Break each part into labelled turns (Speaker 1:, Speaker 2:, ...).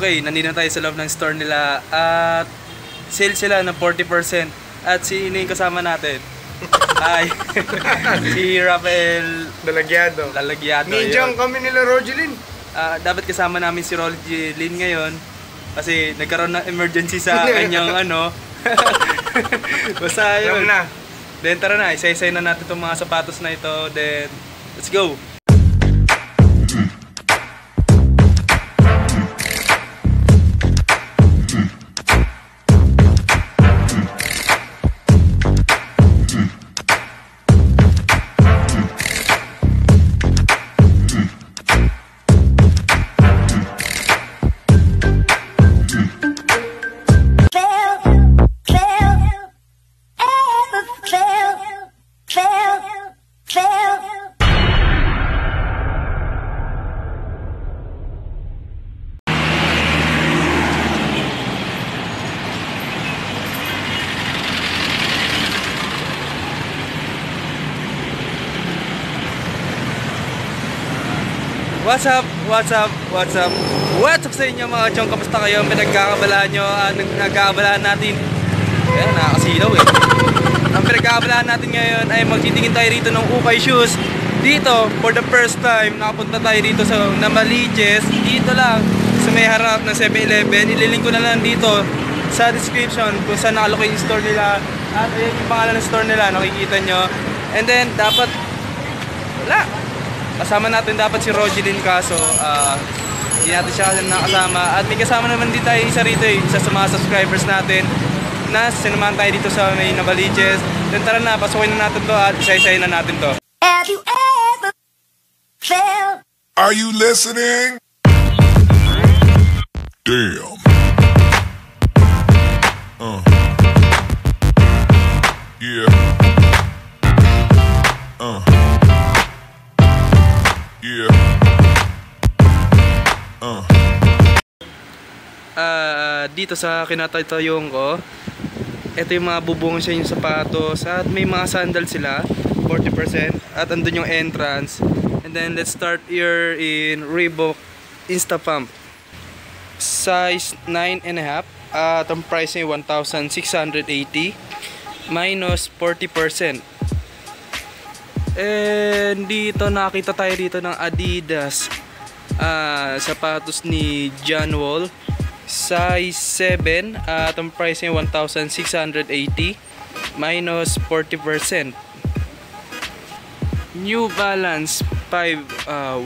Speaker 1: Okay, nandito na tayo sa loob ng store nila at sale sila ng 40%. At sino yung kasama natin? Ay, si Rafael
Speaker 2: Dalagyado. Medyang kami nila Rogelin.
Speaker 1: Dapat kasama namin si Rogelin ngayon kasi nagkaroon ng emergency sa kanyang ano. Basta yun. Then tara na, isa-isay na natin itong mga sapatos na ito. Then, let's go! What's up? What's up sa inyo mga chong? Kamusta kayo? Pinagkakabalaan nyo? Nagkakabalaan natin. Ayan, nakakasilaw eh. Ang pinagkakabalaan natin ngayon ay magtitingin tayo rito ng ukay shoes. Dito, for the first time, nakapunta tayo dito sa Nambaliches. Dito lang, sa may harap ng 7-Eleven. Ililink ko na lang dito sa description kung saan nakalokay yung store nila. At ayan yung pangalan ng store nila, nakikita nyo. And then, dapat, wala. Kasama natin dapat si Rogelin kaso hindi natin siya nakasama. At may kasama naman din tayo isa rito isa sa mga subscribers natin na sinamahan tayo dito sa may Nambaliches. Then tara na, pasukin na natin to at isa-isayin na natin to.
Speaker 3: Have you ever felt?
Speaker 4: Are you listening? Damn. Yeah. Yeah.
Speaker 1: Dito sa kinatayong ko, ito yung mga bubong sa yung sapatos at may mga sandals sila, 40%, at andun yung entrance. And then let's start here in Reebok Instapump. Size 9.5 at ang price ay 1,680 minus 40%. And dito nakita tayo dito ng Adidas sapatos ni John Wall, size 7 at ang price ay 1,680 minus 40%. New Balance 150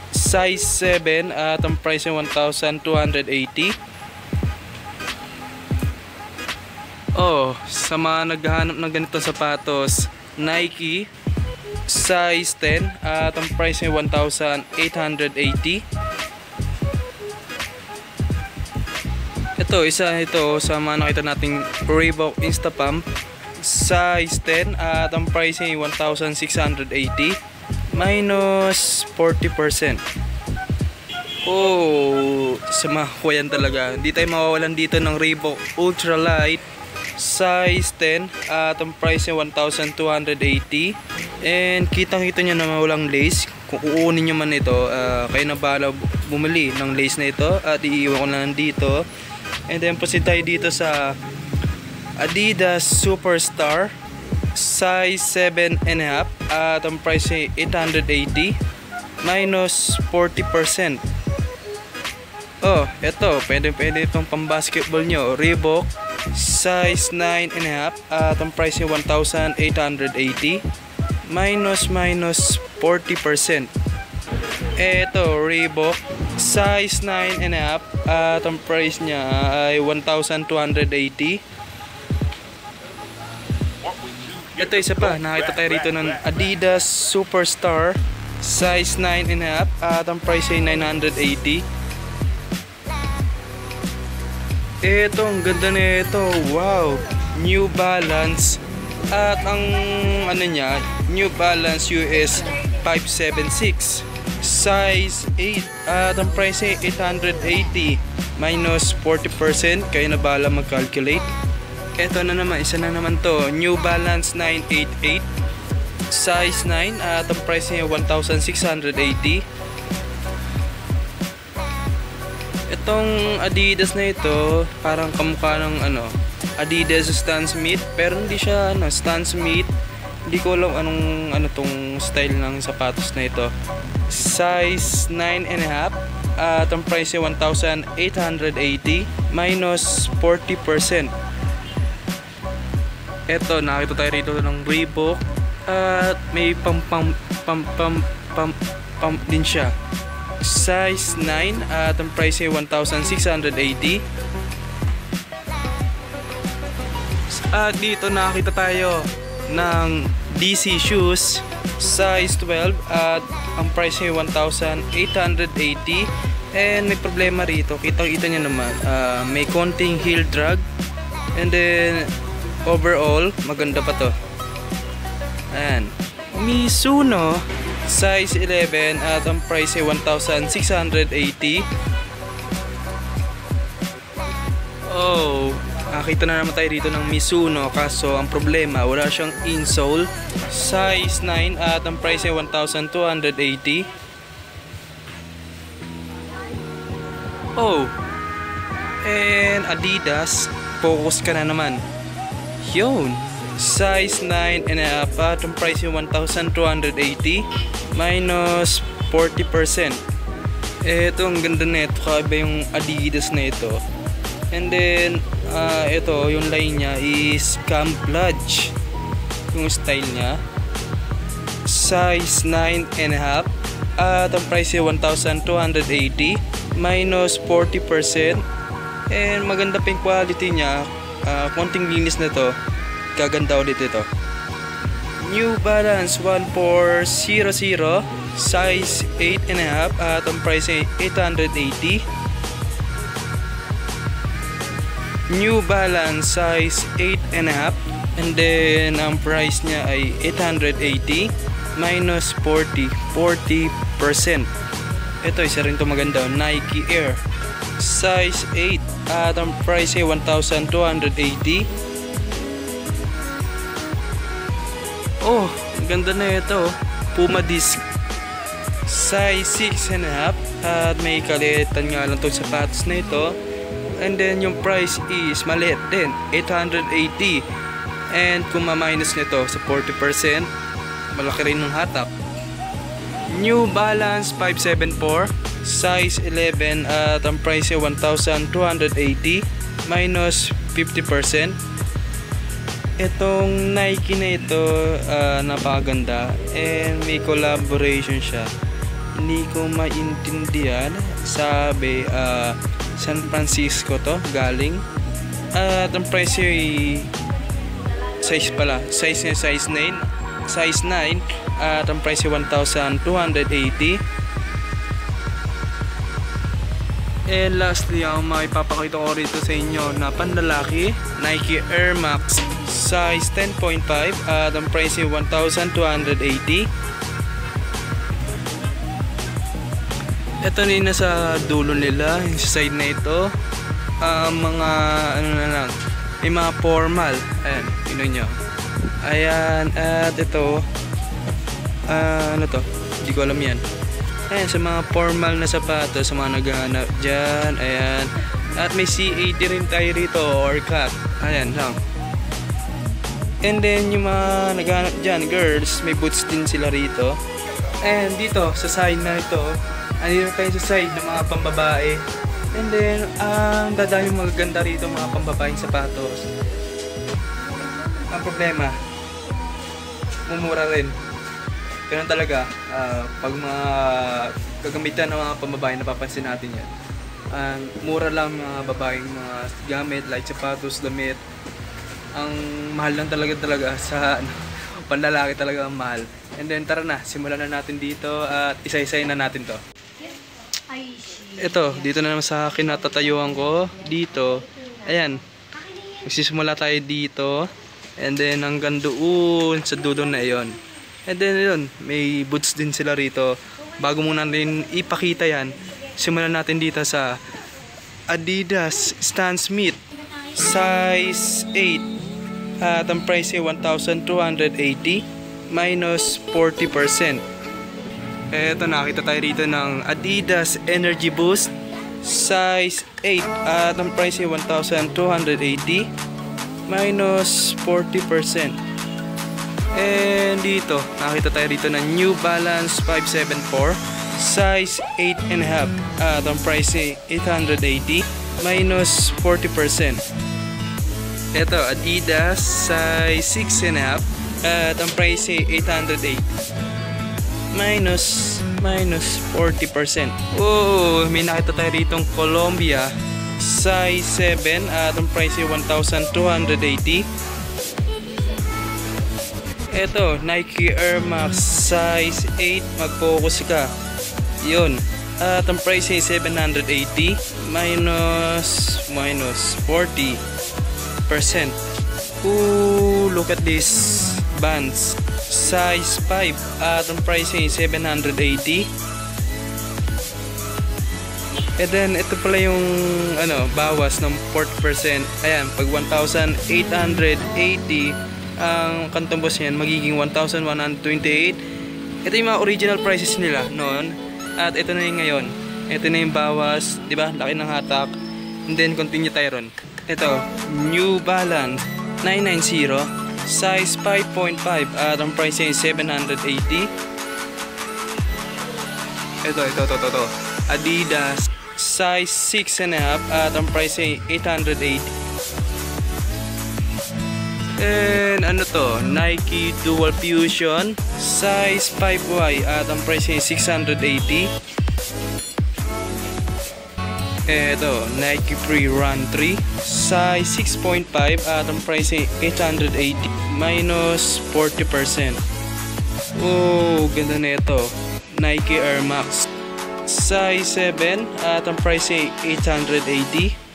Speaker 1: size 7 at ang price ay 1,280. Sa mga naghahanap ng ganitong sapatos, Nike size 10 at ang price ay 1,880. Ito sa mga nakita nating Reebok Instapump, size 10 at ang price ay 1,680 minus 40%. Sa mga kuyan talaga. Hindi tayo mawawalan dito ng Reebok Ultralight, size 10 at ang price ay 1,280. And kitang-kita nyo na walang lace. Kung uunin nyo man ito, kayo na bahala bumili ng lace na ito at iiwan ko na dito. And then proceed tayo dito sa Adidas Superstar, size 7.5 at ang price ay 880 minus 40%. Ito, pwede itong pang basketball nyo. Reebok size 9.5 at ang price ay 1,880 minus 40%. Ito, Reebok size 9.5 at ang price niya ay 1,280. Ito isa pa, nakita tayo rito ng Adidas Superstar, size 9.5 at ang price ay 980. Ito, ang ganda na ito. Wow! New Balance. At ang ano niya, New Balance US 576. Size 8. At ang price ay 880. Minus 40%. Kayo na bahala mag-calculate. Ito na naman, isa na naman to. New Balance 988. Size 9. At ang price ay 1,680. Etong Adidas na ito, parang kamukha ng Adidas Stan Smith, pero hindi siya Stan Smith. Hindi ko alam anong tong style ng sapatos na ito. Size 9.5 at ang price ay 1,880 minus 40%. Ito, nakita tayo rito ng Reebok at may pump din siya. Size 9 at ang price ay 1,680. At dito nakita tayo ng DC shoes size 12 at ang price ay 1,880. And may problema rito, kita nyo naman, may konting heel drag, and then overall maganda pa to. Ayan, Mizuno size 11 at ang price ay 1,680. Oh, nakita na naman tayo dito ng Mizuno, kaso ang problema wala siyang insole. Size 9 at ang price ay 1,280. Oh, and Adidas, focus ka na naman. Yun, size 9.5 at ang price ay 1,280 minus 40%. Ito, ang ganda na ito, kaiba yung Adidas na ito. And then ito, yung line niya is camouflage yung style niya. Size 9.5 at ang price ay 1,280 minus 40%. And maganda pa yung quality niya, konting linis na to, gaganda ulit ito. New Balance 1400 size 8.5 at ang price ay 880. New Balance size 8.5 and then ang price niya ay 880 minus 40%. Ito, isa rin ito maganda, Nike Air size 8 at ang price ay 1,280. Oh, ganda na ito, Puma Disc size 6.5 at may kalitan nga lang itong sapatos na ito. And then yung price is maliit din, 880. And kung ma-minus nito sa 40%, malaki rin ng hatak. New Balance 574 size 11 at ang price ay 1,280 minus 50%. Itong Nike na ito, napakaganda and may collaboration siya. Hindi ko maintindihan, sabi San Francisco to galing. At ang price ay size niya size 9 at ang price ay 1,280. And lastly, ang maipapakita ko rito sa inyo na panlalaki, Nike Air Max size 10.5 at ang price ay 1,280. Ito na nasa dulo nila, yung side na ito, mga may mga formal. Ayan, yun nyo. Ayan, at ito, to? Hindi ko alam yan. Ayan, sa mga formal na sapatos, sa mga naghahanap dyan. Ayan, at may C80 rin tayo rito, or cut. Ayan lang. And then yung mga naghahanap dyan, girls, may boots din sila rito. And dito, sa side na ito, andito tayo sa side ng mga pambabae. And then, dadami magaganda rito mga pambabaeng sapatos. Ang problema, mumura rin. Ganun talaga, pag mga gagamitan ng mga pambabae, napapansin natin yan. Mura lang mga babaeng mga gamit, like sapatos, damit. Ang mahal lang talaga sa panlalaki talaga ang mahal. And then tara na, simulan na natin dito at isa-isay na natin to. Ito, dito na naman sa kinatatayuan ko. Dito, ayan, magsisimula tayo dito. And then hanggang doon sa dulo na iyon. And then yun, may boots din sila rito. Bago muna rin ipakita yan, simulan natin dito sa Adidas Stan Smith size 8 at ang price ay 1,280 minus 40%. Eto, nakita tayo rito ng Adidas Energy Boost size 8 at ang price ay 1,280 minus 40%. And dito, nakita tayo dito ng New Balance 574 size 8.5 at ang price ay 880 minus 40%. Ito, Adidas size 6.5 at ang price ay 880 minus 40%. Oh, may nakita tayo ditong Columbia size 7 at ang price ay 1,280. Ito, Nike Air Max size 8, mag-focus ka. Yun. At ang price ay 780 minus 40%. Ooh, look at this bands. Size 5 at ang price ay 780. And then ito pala yung bawas ng 40%. Ayan, pag 1,880 ang kantong boss niyan, magiging 1,128. Ito yung mga original prices nila noon. At ito na yung ngayon. Ito na yung bawas, di ba? Laki ng hatak. And then continue tayo ron. Ito, New Balance 990 size 5.5 at ang price ay 780. Ito. Adidas size 6.5 at ang price ay 880. And ano to, Nike Dual Fusion size 5Y at ang price ay 680. Ito, Nike Free Run 3 size 6.5 at ang price ay 880 minus 40%. Oh, ganda na ito. Nike Air Max size 7 at ang price ay 880.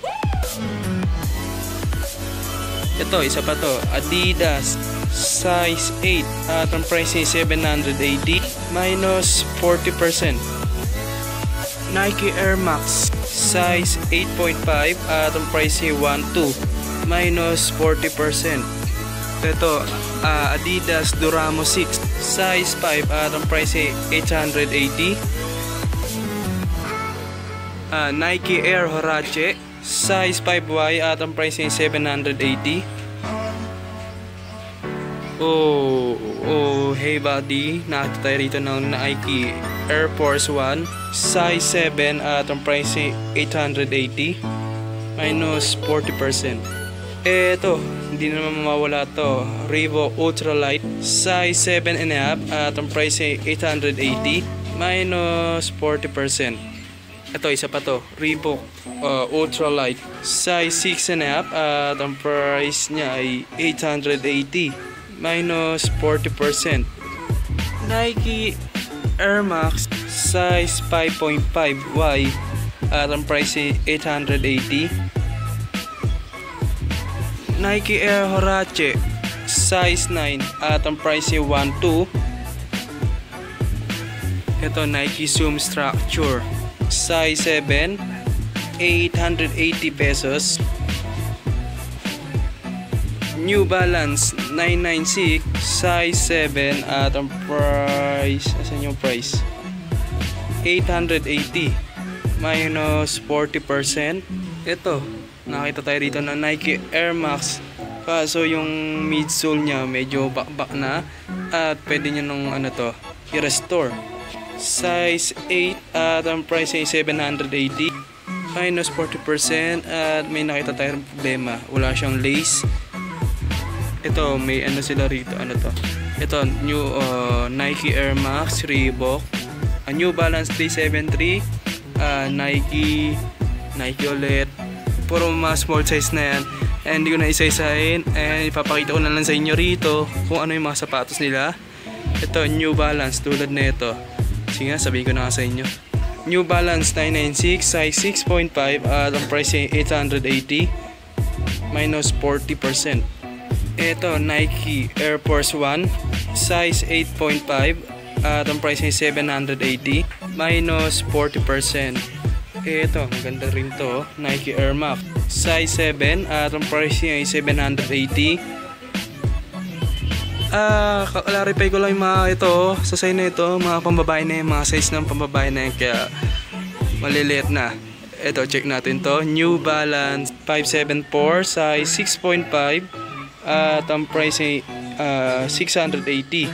Speaker 1: Ito, isa pa to, Adidas size 8 at ang price ay 780 minus 40%. Nike Air Max size 8.5 at ang price ay 12 minus 40%. Ito, Adidas Duramo 6 size 5 at ang price ay 880. Nike Air Horace size 5Y at ang price ay 780. Oh, hey buddy, nakita tayo rito ng Nike Air Force 1 size 7 at ang price ay 880 minus 40%. Eto, hindi naman mawawala to, Reebok Ultralight size 7.5 at ang price ay 880 minus 40%. Ito, isa pa to, Reebok Ultralight size 6.5 at ang price niya ay 880 minus 40%. Nike Air Max size 5.5Y at ang price ay 880. Nike Air Horace size 9 at ang price ay 12. Ito, Nike Zoom Structure size 7, 880 pesos. New Balance 996 size 7 at ang price, asan yung price? 880 minus 40%. Ito, nakita tayo dito na Nike Air Max, kaso yung midsole nya medyo bakbak na at pwede nyo nung i-restore. Size 8 at ang price ay 780 minus 40%. At may nakita tayong problema, wala siyang lace. Ito, may sila rito, ito, new Nike Air Max Reebok, New Balance 373, Nike ulit, puro mga small size na yan. And hindi ko na isa-isahin, and ipapakita ko na lang sa inyo rito kung ano yung mga sapatos nila. Ito, New Balance, tulad na ito. Sige nga, sabihin ko na sa inyo. New Balance 996 size 6.5 at ang price ay 880 minus 40%. Ito, Nike Air Force 1 size 8.5 at ang price ay 780 minus 40%. Ito, maganda rin to, Nike Air Max size 7 at ang price ay 780. Clarify ko lang yung mga ito, sa size na ito, mga pambabae na yung mga size ng pambabae na yan, kaya maliliit na. Ito, check natin to. New Balance 574, size 6.5. At ang price ay 680.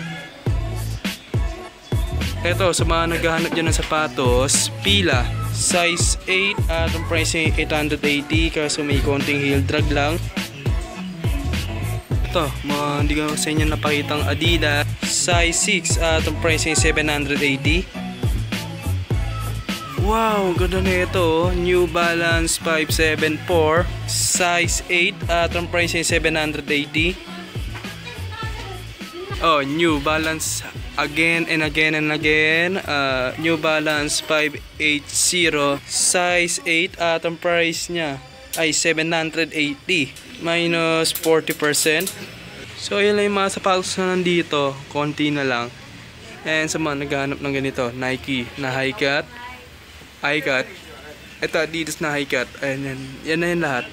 Speaker 1: Ito, sa mga naghahanap dyan ng sapatos, Fila, size 8. At ang price ay 880. Kaso may konting heel drag lang. Ito, hindi ko sa inyo napakitang Adidas, size 6. At ang price ay 780. Wow, ganda na ito. New Balance 574, size 8. At ang price ay 780. Oh, New Balance again and again and again. New Balance 580, size 8. At ang price niya ay 780 minus 40%. So yun lang yung mga sapatos na nandito. Konti na lang. And sa mga naghahanap ng ganito, Nike na high cut, ito Adidas na high cut. Ayan, yan na yung lahat.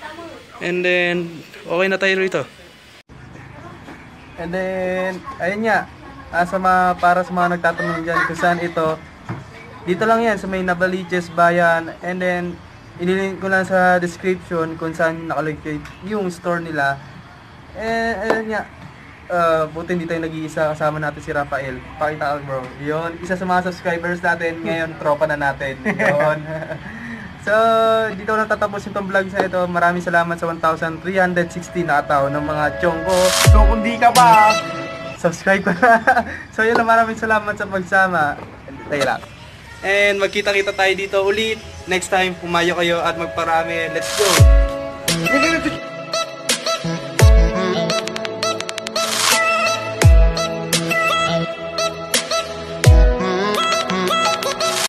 Speaker 1: And then okay na tayo rito. And then ayun nga, para sa mga nagtatanong dyan kung saan ito, dito lang yan sa may Navaliches Bayan. And then ililink ko lang sa description kung saan nakalagay yung store nila. And ayun nga, buti hindi tayo nag-iisa, kasama natin si Rafael. Pakita ka bro, yun, isa sa mga subscribers natin ngayon, tropa na natin yun. So dito ko natatapos itong vlog sa ito. Maraming salamat sa 1,360 na tao ng mga chong ko. So kung di ka pa, subscribe ka na. So yun lang, maraming salamat sa pagsama. Tayo lang. And magkita-kita tayo dito ulit next time. Pumayo kayo at magparami. Let's go!